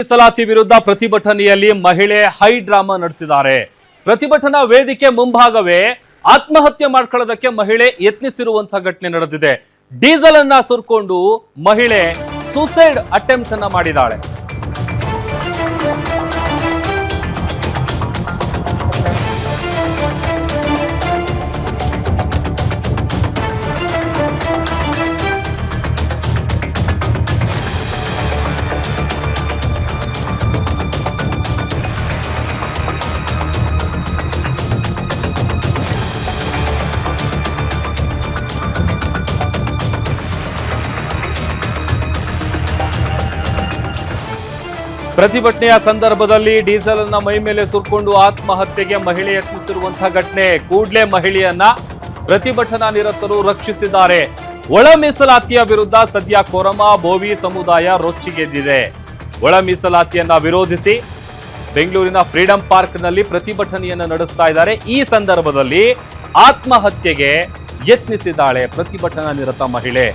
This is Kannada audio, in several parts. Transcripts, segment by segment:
ಮೀಸಲಾತಿ ವಿರುದ್ಧ ಪ್ರತಿಭಟನೆಯಲ್ಲಿ ಮಹಿಳೆ ಹೈ ಡ್ರಾಮಾ ನಡೆಸಿದ್ದಾರೆ. ಪ್ರತಿಭಟನಾ ವೇದಿಕೆ ಮುಂಭಾಗವೇ ಆತ್ಮಹತ್ಯೆ ಮಾಡ್ಕೊಳ್ಳೋದಕ್ಕೆ ಮಹಿಳೆ ಯತ್ನಿಸಿರುವಂತಹ ಘಟನೆ ನಡೆದಿದೆ. ಡೀಸೆಲ್ ಅನ್ನ ಸುರ್ಕೊಂಡು ಮಹಿಳೆ ಸೂಸೈಡ್ ಅಟೆಂಪ್ಟ್ ಅನ್ನ ಮಾಡಿದ್ದಾಳೆ. ಪ್ರತಿಭಟನೆಯ ಸಂದರ್ಭದಲ್ಲಿ ಡೀಸೆಲ್ ಅನ್ನ ಮೈ ಮೇಲೆ ಸುರ್ಕೊಂಡು ಆತ್ಮಹತ್ಯೆಗೆ ಮಹಿಳೆ ಯತ್ನಿಸಿರುವಂತಹ ಘಟನೆ. ಕೂಡಲೇ ಮಹಿಳೆಯನ್ನ ಪ್ರತಿಭಟನಾ ನಿರತರು ರಕ್ಷಿಸಿದ್ದಾರೆ. ಒಳ ಮೀಸಲಾತಿಯ ವಿರುದ್ಧ ಸದ್ಯ ಕೊರಮ ಬೋವಿ ಸಮುದಾಯ ರೊಚ್ಚಿಗೆದ್ದಿದೆ. ಒಳ ಮೀಸಲಾತಿಯನ್ನ ವಿರೋಧಿಸಿ ಬೆಂಗಳೂರಿನ ಫ್ರೀಡಂ ಪಾರ್ಕ್ ನಲ್ಲಿ ಪ್ರತಿಭಟನೆಯನ್ನ ನಡೆಸ್ತಾ ಇದ್ದಾರೆ. ಈ ಸಂದರ್ಭದಲ್ಲಿ ಆತ್ಮಹತ್ಯೆಗೆ ಯತ್ನಿಸಿದ್ದಾಳೆ ಪ್ರತಿಭಟನಾ ನಿರತ ಮಹಿಳೆ.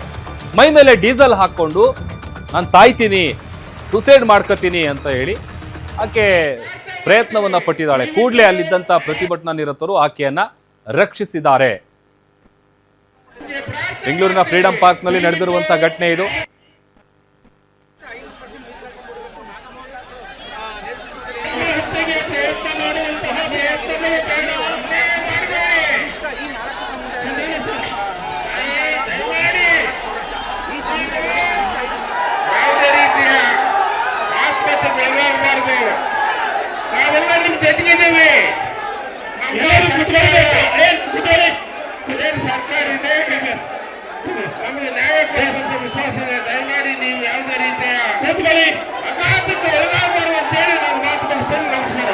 ಮೈ ಮೇಲೆ ಡೀಸೆಲ್ ಹಾಕೊಂಡು ನಾನು ಸಾಯ್ತೀನಿ, ಸುಸೈಡ್ ಮಾಡ್ಕೋತೀನಿ ಅಂತ ಹೇಳಿ ಆಕೆ ಪ್ರಯತ್ನವನ್ನ ಪಟ್ಟಿದ್ದಾಳೆ. ಕೂಡಲೇ ಅಲ್ಲಿದ್ದಂತ ಪ್ರತಿಭಟನಾ ನಿರತರು ಆಕೆಯನ್ನ ರಕ್ಷಿಸಿದ್ದಾರೆ. ಬೆಂಗಳೂರಿನ ಫ್ರೀಡಂ ಪಾರ್ಕ್ ನಲ್ಲಿ ನಡೆದಿರುವಂತಹ ಘಟನೆ ಇದು. ಸರ್ಕಾರ ಇದೆ, ನಮಗೆ ನ್ಯಾಯ ಕೊಡುವಂತ ವಿಶ್ವಾಸ ಇದೆ. ದಯಮಾಡಿ ನೀವು ಯಾವುದೇ ರೀತಿಯ ಅಗಾಧಕ್ಕೆ ಒಳಗಾಗಬಾರ್ದು ಅಂತೇಳಿ ನಾನು ಮಾತು ಬಳಸ್ತೇನೆ. ನಮಸ್ಕಾರ.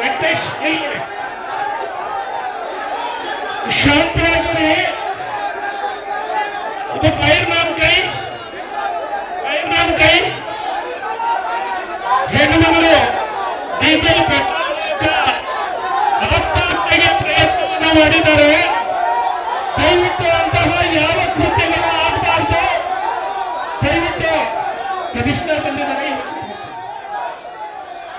ವೆಂಕಟೇಶ್ ಶಾಂತರಾಗಿ ಇದು ಪೈರ್ ನಾಮ್ ಕೈ ಹೆಣ್ಣುಮಗಳು ಡೀಸೆಲ್ ಆತ್ಮಹತ್ಯೆಗೆ ಪ್ರಯತ್ನವನ್ನು ಮಾಡಿದ್ದಾರೆ. ದಯವಿಟ್ಟು ಅಂತಹ ಯಾವ ಕೃತ್ಯಗಳು ಆಗಬಾರ್ದು. ದಯವಿಟ್ಟು ಕಮಿಷನರ್ ಬಂದಿದ್ದಾರೆ.